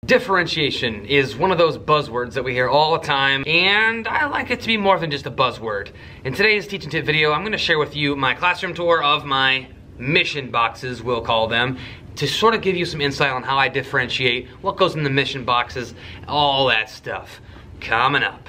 Differentiation is one of those buzzwords that we hear all the time, and I like it to be more than just a buzzword. In today's teaching tip video, I'm going to share with you my classroom tour of my mission boxes, we'll call them, to sort of give you some insight on how I differentiate, what goes in the mission boxes, all that stuff. Coming up.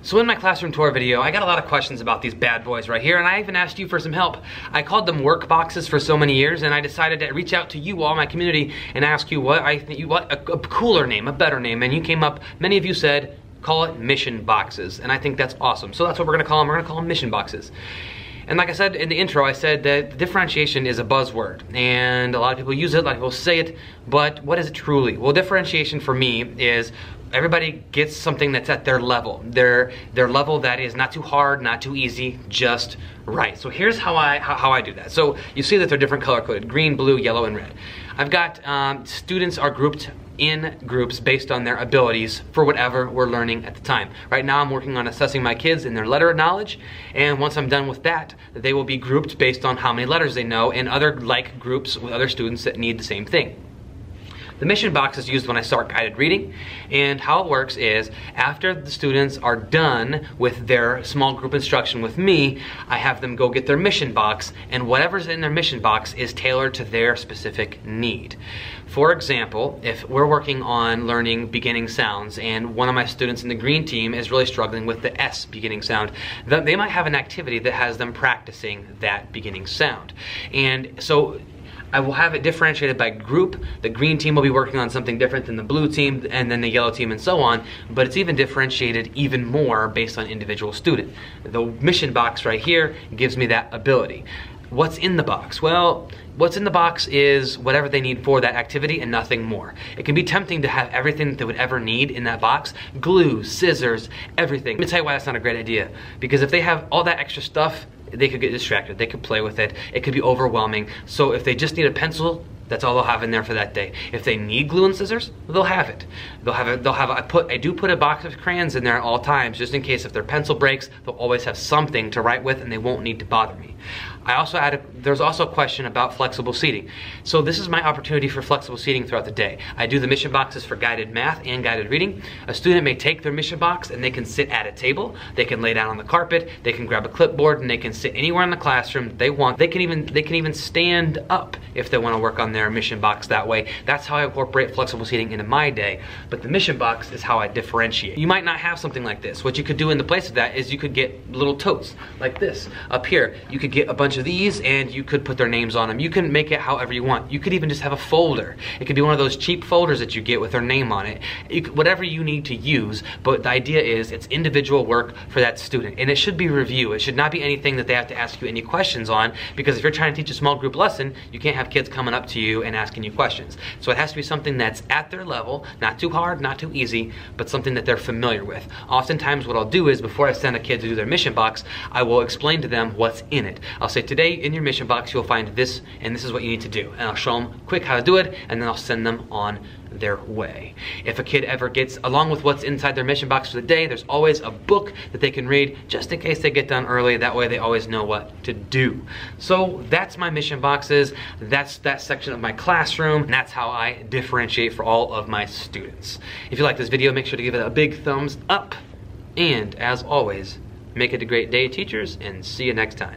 So in my classroom tour video, I got a lot of questions about these bad boys right here, and I even asked you for some help. I called them work boxes for so many years, and I decided to reach out to you all, my community, and ask you what I think, what a cooler name, a better name, and you came up, many of you said, call it mission boxes, and I think that's awesome. So that's what we're gonna call them. We're gonna call them mission boxes. And like I said in the intro, I said that differentiation is a buzzword, and a lot of people use it, a lot of people say it, but what is it truly? Well, differentiation for me is everybody gets something that's at their level. Their level that is not too hard, not too easy, just right. So here's how I do that. So you see that they're different color coded, green, blue, yellow, and red. I've got students are grouped in groups based on their abilities for whatever we're learning at the time. Right now I'm working on assessing my kids in their letter knowledge, and once I'm done with that, they will be grouped based on how many letters they know and other like groups with other students that need the same thing. The mission box is used when I start guided reading, and how it works is after the students are done with their small group instruction with me, I have them go get their mission box, and whatever's in their mission box is tailored to their specific need. For example, if we're working on learning beginning sounds and one of my students in the green team is really struggling with the S beginning sound, they might have an activity that has them practicing that beginning sound. And so I will have it differentiated by group. The green team will be working on something different than the blue team, and then the yellow team, and so on, but it's even differentiated even more based on individual student. The mission box right here gives me that ability. What's in the box? Well, what's in the box is whatever they need for that activity and nothing more. It can be tempting to have everything that they would ever need in that box. Glue, scissors, everything. Let me tell you why that's not a great idea. Because if they have all that extra stuff, they could get distracted, they could play with it, it could be overwhelming. So if they just need a pencil, that's all they'll have in there for that day. If they need glue and scissors, they'll have it. I do put a box of crayons in there at all times, just in case if their pencil breaks, they'll always have something to write with and they won't need to bother me. There's also a question about flexible seating. So this is my opportunity for flexible seating throughout the day. I do the mission boxes for guided math and guided reading. A student may take their mission box and they can sit at a table, they can lay down on the carpet, they can grab a clipboard, and they can sit anywhere in the classroom they want. They can even stand up if they want to work on their mission box that way. That's how I incorporate flexible seating into my day, but the mission box is how I differentiate. You might not have something like this. What you could do in the place of that is you could get little totes like this up here. You could get a bunch of these and you could put their names on them. You can make it however you want. You could even just have a folder. It could be one of those cheap folders that you get with their name on it. Whatever you need to use, but the idea is it's individual work for that student, and it should be review. It should not be anything that they have to ask you any questions on, because if you're trying to teach a small group lesson, you can't have kids coming up to you and asking you questions. So it has to be something that's at their level, not too hard, not too easy, but something that they're familiar with. Oftentimes what I'll do is before I send a kid to do their mission box, I will explain to them what's in it. I'll say, today in your mission box you'll find this, and this is what you need to do. And I'll show them quick how to do it, and then I'll send them on their way. If a kid ever gets, along with what's inside their mission box for the day, there's always a book that they can read just in case they get done early. That way they always know what to do. So that's my mission boxes. That's that section of my classroom. And that's how I differentiate for all of my students. If you like this video, make sure to give it a big thumbs up. And as always, make it a great day, teachers, and see you next time.